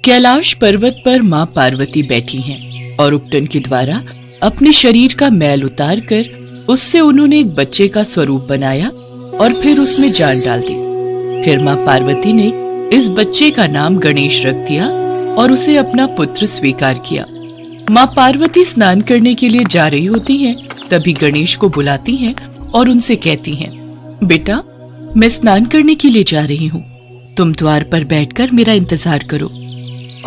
कैलाश पर्वत पर माँ पार्वती बैठी हैं और उपटन के द्वारा अपने शरीर का मैल उतार कर उससे उन्होंने एक बच्चे का स्वरूप बनाया और फिर उसमें जान डाल दी। फिर माँ पार्वती ने इस बच्चे का नाम गणेश रख दिया और उसे अपना पुत्र स्वीकार किया। माँ पार्वती स्नान करने के लिए जा रही होती हैं, तभी गणेश को बुलाती हैं और उनसे कहती हैं, बेटा, मैं स्नान करने के लिए जा रही हूँ। तुम द्वार पर बैठकर मेरा इंतजार करो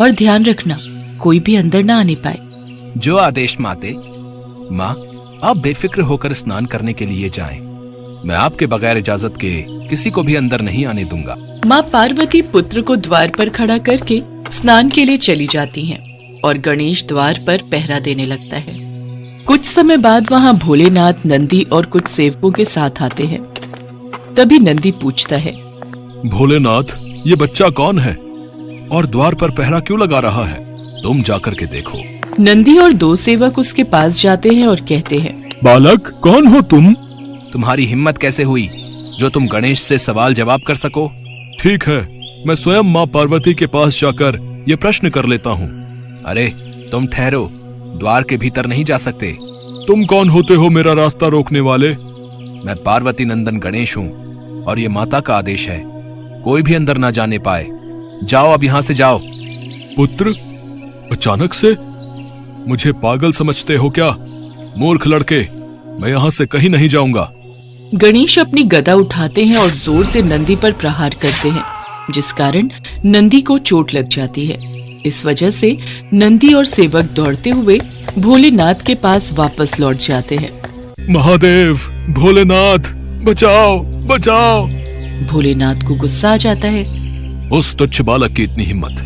और ध्यान रखना कोई भी अंदर ना आने पाए। जो आदेश माते। माँ, आप बेफिक्र होकर स्नान करने के लिए जाएं। मैं आपके बगैर इजाजत के किसी को भी अंदर नहीं आने दूंगा। माँ पार्वती पुत्र को द्वार पर खड़ा करके स्नान के लिए चली जाती हैं और गणेश द्वार पर पहरा देने लगता है। कुछ समय बाद वहाँ भोलेनाथ, नंदी और कुछ सेवकों के साथ आते हैं। तभी नंदी पूछता है, भोलेनाथ, ये बच्चा कौन है और द्वार पर पहरा क्यों लगा रहा है? तुम जाकर के देखो। नंदी और दो सेवक उसके पास जाते हैं और कहते हैं, बालक, कौन हो तुम? तुम्हारी हिम्मत कैसे हुई जो तुम गणेश से सवाल जवाब कर सको? ठीक है, मैं स्वयं माँ पार्वती के पास जाकर ये प्रश्न कर लेता हूँ। अरे तुम ठहरो, द्वार के भीतर नहीं जा सकते। तुम कौन होते हो मेरा रास्ता रोकने वाले? मैं पार्वती नंदन गणेश हूँ और ये माता का आदेश है, कोई भी अंदर ना जाने पाए। जाओ, अब यहाँ से जाओ। पुत्र, अचानक से? मुझे पागल समझते हो क्या? मूर्ख लड़के, मैं यहाँ से कहीं नहीं जाऊंगा। गणेश अपनी गदा उठाते हैं और जोर से नंदी पर प्रहार करते हैं, जिस कारण नंदी को चोट लग जाती है। इस वजह से नंदी और सेवक दौड़ते हुए भोलेनाथ के पास वापस लौट जाते हैं। महादेव, भोलेनाथ, बचाओ, बचाओ। भोलेनाथ को गुस्सा आ जाता है। उस तुच्छ बालक की इतनी हिम्मत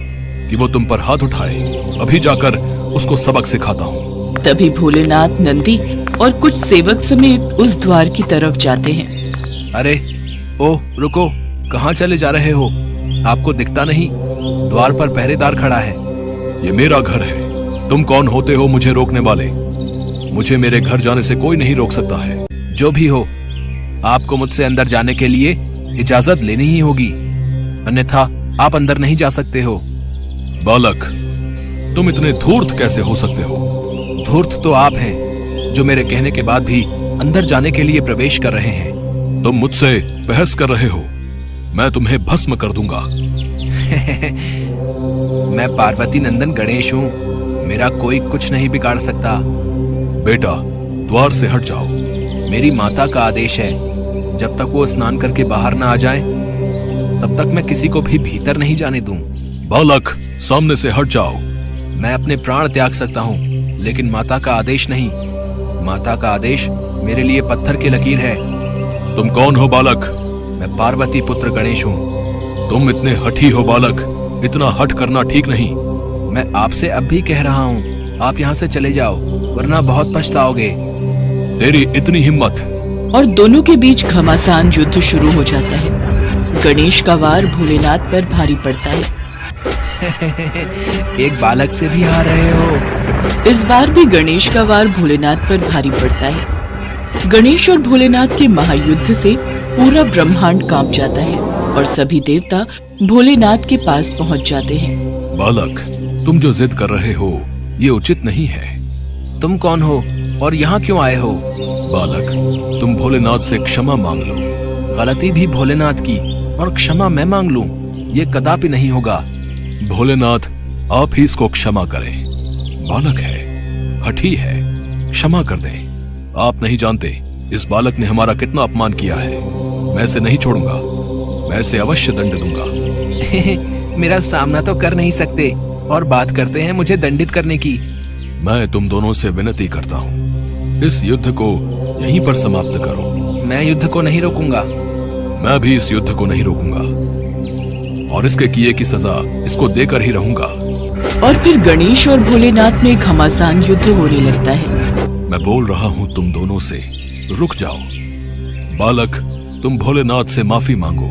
कि वो तुम पर हाथ उठाए। अभी जाकर उसको सबक सिखाता हूँ। तभी भोलेनाथ, नंदी और कुछ सेवक समेत उस द्वार की तरफ जाते हैं। अरे ओ रुको, कहाँ चले जा रहे हो? आपको दिखता नहीं? द्वार पर पहरेदार खड़ा है। ये मेरा घर है, तुम कौन होते हो मुझे रोकने वाले? मुझे मेरे घर जाने से कोई नहीं रोक सकता है। जो भी हो, आपको मुझसे अंदर जाने के लिए इजाजत लेनी ही होगी, अन्यथा आप अंदर नहीं जा सकते हो। बालक, तुम इतने धूर्त कैसे हो सकते हो? धूर्त तो आप हैं, जो मेरे कहने के बाद भी अंदर जाने के लिए प्रवेश कर रहे हैं। तुम मुझसे बहस कर रहे हो? मैं तुम्हें भस्म कर दूंगा। मैं पार्वती नंदन गणेश हूँ, मेरा कोई कुछ नहीं बिगाड़ सकता। बेटा, द्वार से हट जाओ। मेरी माता का आदेश है, जब तक वो स्नान करके बाहर ना आ जाए तब तक मैं किसी को भी भीतर नहीं जाने दूं। बालक, सामने से हट जाओ। मैं अपने प्राण त्याग सकता हूँ, लेकिन माता का आदेश नहीं। माता का आदेश मेरे लिए पत्थर की लकीर है। तुम कौन हो बालक? मैं पार्वती पुत्र गणेश हूँ। तुम इतने हठी हो बालक, इतना हठ करना ठीक नहीं। मैं आपसे अब भी कह रहा हूँ, आप यहाँ से चले जाओ, वरना बहुत पछताओगे। तेरी इतनी हिम्मत! और दोनों के बीच घमासान युद्ध शुरू हो जाता है। गणेश का वार भोलेनाथ पर भारी पड़ता है। एक बालक से भी हार रहे हो। इस बार भी गणेश का वार भोलेनाथ पर भारी पड़ता है। गणेश और भोलेनाथ के महायुद्ध से पूरा ब्रह्मांड कांप जाता है और सभी देवता भोलेनाथ के पास पहुंच जाते हैं। बालक, तुम जो जिद कर रहे हो ये उचित नहीं है। तुम कौन हो और यहाँ क्यों आए हो? बालक, तुम भोलेनाथ से क्षमा मांग लो। गलती भी भोलेनाथ की और क्षमा मैं मांग लूं, ये कदापि नहीं होगा। भोलेनाथ, आप ही इसको क्षमा करें। बालक है, हठी है, क्षमा कर दें। आप नहीं जानते इस बालक ने हमारा कितना अपमान किया है। मैं इसे नहीं छोड़ूंगा, मैं इसे अवश्य दंड दूंगा। मेरा सामना तो कर नहीं सकते और बात करते हैं मुझे दंडित करने की। मैं तुम दोनों से विनती करता हूँ, इस युद्ध को यहीं पर समाप्त करो। मैं युद्ध को नहीं रोकूंगा। मैं भी इस युद्ध को नहीं रोकूंगा और इसके किए की सजा इसको देकर ही रहूंगा। और फिर गणेश और भोलेनाथ में घमासान युद्ध होने लगता है। मैं बोल रहा हूँ तुम दोनों से, रुक जाओ। बालक, तुम भोलेनाथ से माफी मांगो।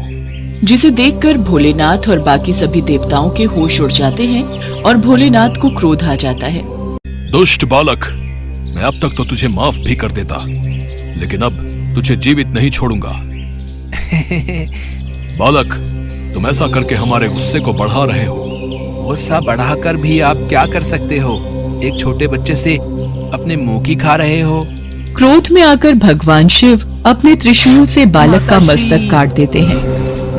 जिसे देखकर भोलेनाथ और बाकी सभी देवताओं के होश उड़ जाते हैं और भोलेनाथ को क्रोध आ जाता है। दुष्ट बालक, मैं अब तक तो तुझे माफ भी कर देता, लेकिन अब तुझे जीवित नहीं छोड़ूंगा। बालक, तुम ऐसा करके हमारे गुस्से को बढ़ा रहे हो। गुस्सा बढ़ाकर भी आप क्या कर सकते हो? एक छोटे बच्चे से अपने मुंह की खा रहे हो। क्रोध में आकर भगवान शिव अपने त्रिशूल से बालक का मस्तक काट देते हैं।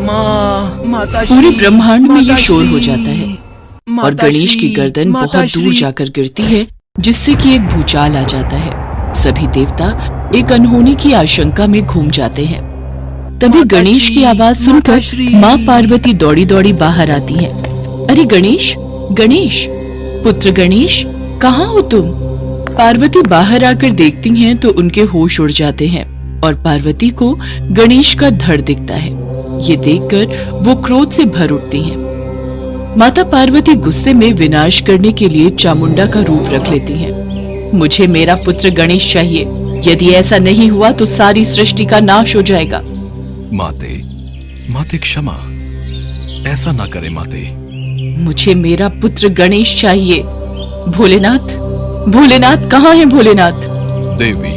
पूरे ब्रह्मांड में ये शोर हो जाता है और गणेश की गर्दन बहुत दूर जाकर गिरती है, जिससे कि एक भूचाल आ जाता है। सभी देवता एक अनहोनी की आशंका में घूम जाते हैं। तभी गणेश की आवाज सुनकर माँ पार्वती दौड़ी दौड़ी बाहर आती हैं। अरे गणेश, गणेश, पुत्र गणेश, कहाँ हो तुम? पार्वती बाहर आकर देखती हैं तो उनके होश उड़ जाते हैं और पार्वती को गणेश का धड़ दिखता है। ये देखकर वो क्रोध से भर उठती हैं। माता पार्वती गुस्से में विनाश करने के लिए चामुंडा का रूप रख लेती हैं। मुझे मेरा पुत्र गणेश चाहिए, यदि ऐसा नहीं हुआ तो सारी सृष्टि का नाश हो जाएगा। माते क्षमा, ऐसा ना करे माते। मुझे मेरा पुत्र गणेश चाहिए। भोलेनाथ, भोलेनाथ, कहाँ है भोलेनाथ? देवी,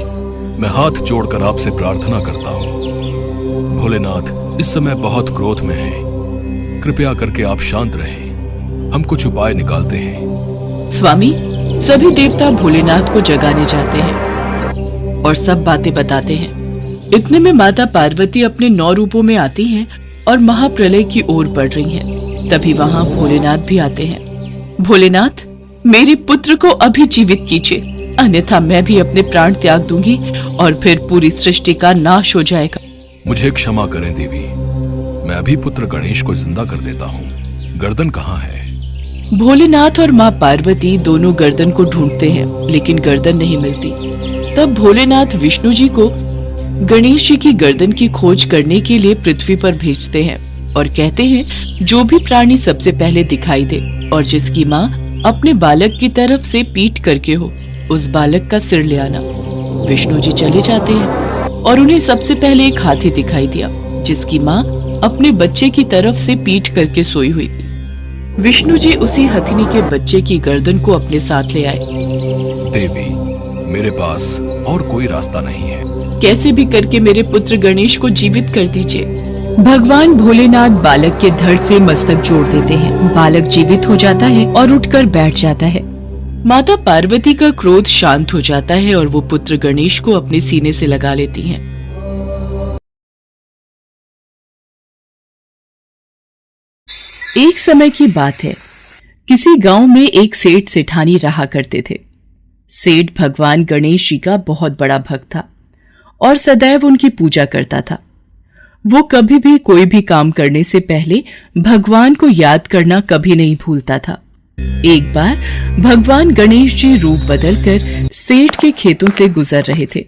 मैं हाथ जोड़कर आपसे प्रार्थना करता हूँ। भोलेनाथ इस समय बहुत क्रोध में हैं। कृपया करके आप शांत रहें, हम कुछ उपाय निकालते हैं। स्वामी, सभी देवता भोलेनाथ को जगाने जाते हैं और सब बातें बताते हैं। इतने में माता पार्वती अपने 9 रूपों में आती हैं और महाप्रलय की ओर बढ़ रही हैं। तभी वहां भोलेनाथ भी आते हैं। भोलेनाथ, मेरे पुत्र को अभी जीवित कीजिए, अन्यथा मैं भी अपने प्राण त्याग दूंगी और फिर पूरी सृष्टि का नाश हो जाएगा। मुझे क्षमा करें देवी, मैं अभी पुत्र गणेश को जिंदा कर देता हूँ। गर्दन कहाँ है? भोलेनाथ और माँ पार्वती दोनों गर्दन को ढूंढते हैं, लेकिन गर्दन नहीं मिलती। तब भोलेनाथ विष्णु जी को गणेश जी की गर्दन की खोज करने के लिए पृथ्वी पर भेजते हैं और कहते हैं जो भी प्राणी सबसे पहले दिखाई दे और जिसकी माँ अपने बालक की तरफ से पीठ करके हो, उस बालक का सिर ले आना। विष्णु जी चले जाते हैं और उन्हें सबसे पहले एक हाथी दिखाई दिया, जिसकी माँ अपने बच्चे की तरफ से पीठ करके सोई हुई थी। विष्णु जी उसी हथिनी के बच्चे की गर्दन को अपने साथ ले आए। देवी, मेरे पास और कोई रास्ता नहीं है। कैसे भी करके मेरे पुत्र गणेश को जीवित कर दीजिए। भगवान भोलेनाथ बालक के धड़ से मस्तक जोड़ देते हैं। बालक जीवित हो जाता है और उठकर बैठ जाता है। माता पार्वती का क्रोध शांत हो जाता है और वो पुत्र गणेश को अपने सीने से लगा लेती हैं। एक समय की बात है, किसी गांव में एक सेठ सेठानी रहा करते थे। सेठ भगवान गणेश जी का बहुत बड़ा भक्त था और सदैव उनकी पूजा करता था। वो कभी भी कोई भी काम करने से पहले भगवान को याद करना कभी नहीं भूलता था। एक बार भगवान गणेश जी रूप बदलकर सेठ के खेतों से गुजर रहे थे।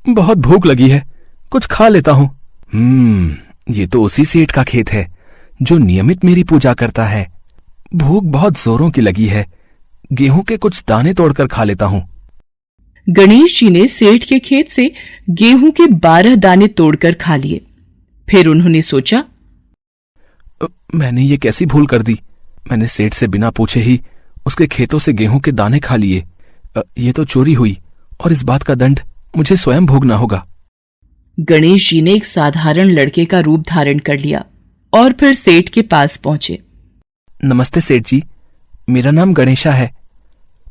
बहुत भूख लगी है, कुछ खा लेता हूँ। ये तो उसी सेठ का खेत है जो नियमित मेरी पूजा करता है। भूख बहुत जोरों की लगी है, गेहूं के कुछ दाने तोड़कर खा लेता हूँ। गणेश जी ने सेठ के खेत से गेहूं के 12 दाने तोड़कर खा लिए। फिर उन्होंने सोचा, मैंने ये कैसी भूल कर दी। मैंने सेठ से बिना पूछे ही उसके खेतों से गेहूं के दाने खा लिए। ये तो चोरी हुई और इस बात का दंड मुझे स्वयं भोगना होगा। गणेश जी ने एक साधारण लड़के का रूप धारण कर लिया और फिर सेठ के पास पहुंचे। नमस्ते सेठ जी, मेरा नाम गणेशा है।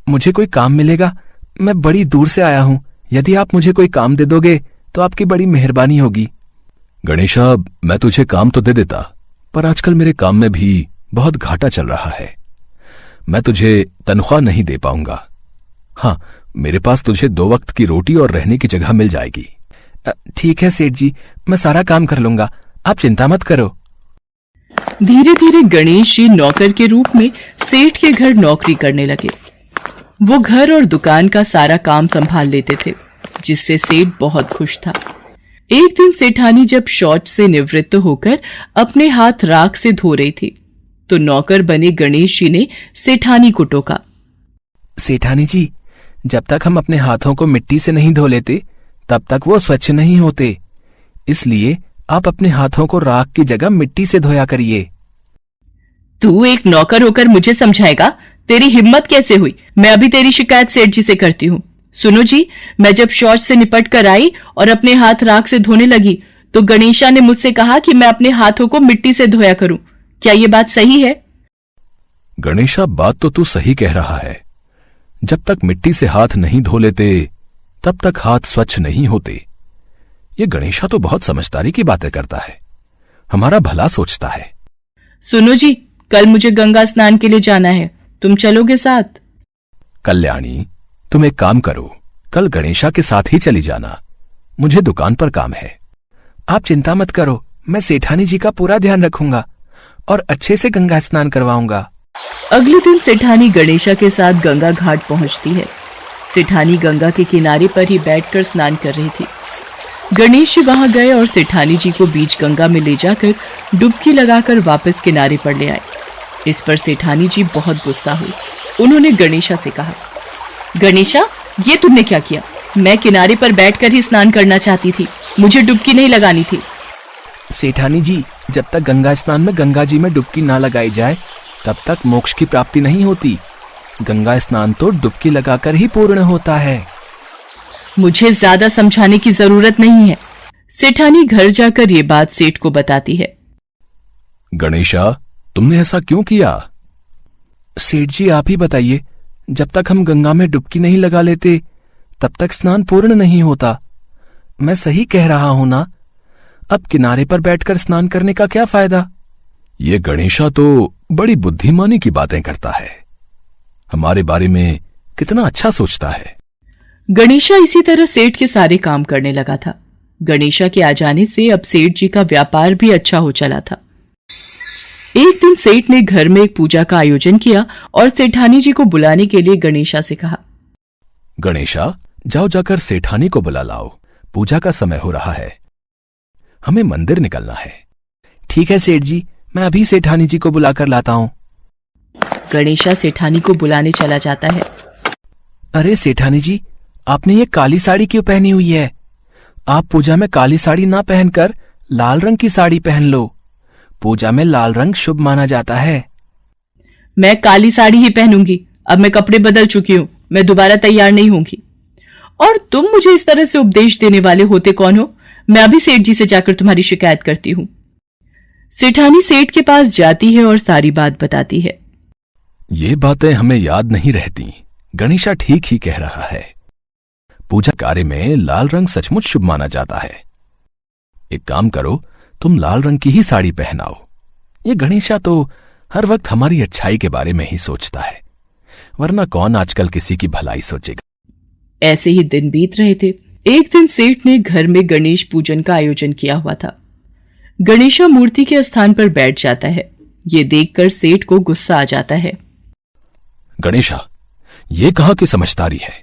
मुझे कोई काम मिलेगा? मैं बड़ी दूर से आया हूँ। यदि आप मुझे कोई काम दे दोगे तो आपकी बड़ी मेहरबानी होगी। गणेशा, मैं तुझे काम तो दे देता, पर आजकल मेरे काम में भी बहुत घाटा चल रहा है। मैं तुझे तनख्वाह नहीं दे पाऊंगा। हाँ, मेरे पास तुझे 2 वक्त की रोटी और रहने की जगह मिल जाएगी। ठीक है सेठ जी, मैं सारा काम कर लूंगा, आप चिंता मत करो। धीरे धीरे गणेश जी नौकर के रूप में सेठ के घर नौकरी करने लगे। वो घर और दुकान का सारा काम संभाल लेते थे, जिससे सेठ बहुत खुश था। एक दिन सेठानी जब शौच से निवृत्त होकर अपने हाथ राख से धो रही थी, तो नौकर बने गणेश जी ने सेठानी को टोका। सेठानी जी, जब तक हम अपने हाथों को मिट्टी से नहीं धो लेते, तब तक वो स्वच्छ नहीं होते। इसलिए आप अपने हाथों को राख की जगह मिट्टी से धोया करिए। तू एक नौकर होकर मुझे समझाएगा? तेरी हिम्मत कैसे हुई? मैं अभी तेरी शिकायत सेठ जी से करती हूँ। सुनो जी, मैं जब शौच से निपट कर आई और अपने हाथ राख से धोने लगी, तो गणेशा ने मुझसे कहा कि मैं अपने हाथों को मिट्टी से धोया करूं। क्या ये बात सही है? गणेशा, बात तो तू सही कह रहा है। जब तक मिट्टी से हाथ नहीं धो लेते तब तक हाथ स्वच्छ नहीं होते। ये गणेशा तो बहुत समझदारी की बातें करता है, हमारा भला सोचता है। सुनो जी, कल मुझे गंगा स्नान के लिए जाना है, तुम चलोगे साथ? कल्याणी, तुम एक काम करो, कल गणेशा के साथ ही चली जाना, मुझे दुकान पर काम है। आप चिंता मत करो, मैं सेठानी जी का पूरा ध्यान रखूंगा और अच्छे से गंगा स्नान करवाऊंगा। अगले दिन सेठानी गणेशा के साथ गंगा घाट पहुंचती है। सेठानी गंगा के किनारे पर ही बैठकर स्नान कर रही थी। गणेश जी वहां गए और सेठानी जी को बीच गंगा में ले जाकर डुबकी लगाकर वापस किनारे पर ले आए। इस पर सेठानी जी बहुत गुस्सा हुई। उन्होंने गणेशा से कहा, गणेशा, ये तुमने क्या किया? मैं किनारे पर बैठकर ही स्नान करना चाहती थी, मुझे डुबकी नहीं लगानी थी। सेठानी जी, जब तक गंगा स्नान में गंगा जी में डुबकी ना लगाई जाए तब तक मोक्ष की प्राप्ति नहीं होती। गंगा स्नान तो डुबकी लगाकर ही पूर्ण होता है। मुझे ज्यादा समझाने की जरूरत नहीं है। सेठानी घर जाकर ये बात सेठ को बताती है। गणेशा, तुमने ऐसा क्यों किया? सेठ जी, आप ही बताइए, जब तक हम गंगा में डुबकी नहीं लगा लेते तब तक स्नान पूर्ण नहीं होता। मैं सही कह रहा हूं ना? अब किनारे पर बैठकर स्नान करने का क्या फायदा? ये गणेशा तो बड़ी बुद्धिमानी की बातें करता है, हमारे बारे में कितना अच्छा सोचता है। गणेशा इसी तरह सेठ के सारे काम करने लगा था। गणेशा के आ जाने से अब सेठ जी का व्यापार भी अच्छा हो चला था। एक दिन सेठ ने घर में एक पूजा का आयोजन किया और सेठानी जी को बुलाने के लिए गणेशा से कहा, गणेशा, जाओ जाकर सेठानी को बुला लाओ, पूजा का समय हो रहा है, हमें मंदिर निकलना है। ठीक है सेठ जी, मैं अभी सेठानी जी को बुलाकर लाता हूं। गणेशा सेठानी को बुलाने चला जाता है। अरे सेठानी जी, आपने ये काली साड़ी क्यों पहनी हुई है? आप पूजा में काली साड़ी ना पहनकर लाल रंग की साड़ी पहन लो। पूजा में लाल रंग शुभ माना जाता है। मैं काली साड़ी ही पहनूंगी, अब मैं कपड़े बदल चुकी हूं, मैं दोबारा तैयार नहीं होंगी। और तुम मुझे इस तरह से उपदेश देने वाले होते कौन हो? मैं अभी सेठ जी से जाकर तुम्हारी शिकायत करती हूं। सेठानी सेठ के पास जाती है और सारी बात बताती है। ये बातें हमें याद नहीं रहती, गणेशा ठीक ही कह रहा है। पूजा कार्य में लाल रंग सचमुच शुभ माना जाता है। एक काम करो, तुम लाल रंग की ही साड़ी पहनाओ। ये गणेशा तो हर वक्त हमारी अच्छाई के बारे में ही सोचता है, वरना कौन आजकल किसी की भलाई सोचेगा। ऐसे ही दिन बीत रहे थे। एक दिन सेठ ने घर में गणेश पूजन का आयोजन किया हुआ था। गणेशा मूर्ति के स्थान पर बैठ जाता है। ये देखकर सेठ को गुस्सा आ जाता है। गणेशा, ये कहां की समझदारी है?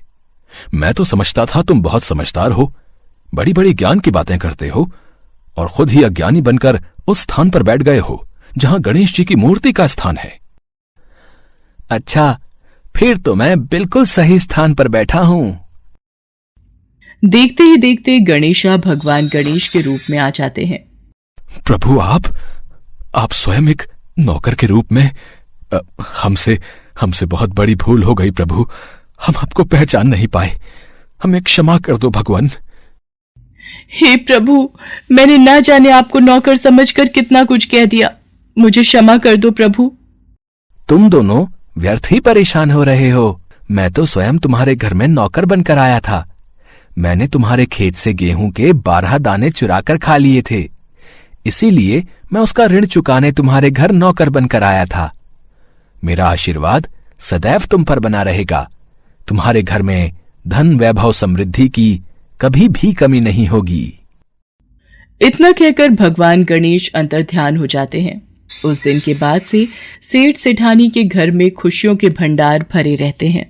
मैं तो समझता था तुम बहुत समझदार हो, बड़ी बड़ी ज्ञान की बातें करते हो, और खुद ही अज्ञानी बनकर उस स्थान पर बैठ गए हो जहां गणेश जी की मूर्ति का स्थान है। अच्छा, फिर तो मैं बिल्कुल सही स्थान पर बैठा हूं। देखते ही देखते गणेशा भगवान गणेश के रूप में आ जाते हैं। प्रभु, आप स्वयं एक नौकर के रूप में? हमसे बहुत बड़ी भूल हो गई प्रभु, हम आपको पहचान नहीं पाए, हमें क्षमा कर दो भगवान। हे प्रभु, मैंने ना जाने आपको नौकर समझकर कितना कुछ कह दिया, मुझे क्षमा कर दो प्रभु। तुम दोनों व्यर्थ ही परेशान हो रहे हो। मैं तो स्वयं तुम्हारे घर में नौकर बनकर आया था। मैंने तुम्हारे खेत से गेहूं के 12 दाने चुराकर खा लिए थे, इसीलिए मैं उसका ऋण चुकाने तुम्हारे घर नौकर बनकर आया था। मेरा आशीर्वाद सदैव तुम पर बना रहेगा। तुम्हारे घर में धन, वैभव, समृद्धि की कभी भी कमी नहीं होगी। इतना कहकर भगवान गणेश अंतर्ध्यान हो जाते हैं। उस दिन के बाद से सेठ सेठानी के घर में खुशियों के भंडार भरे रहते हैं।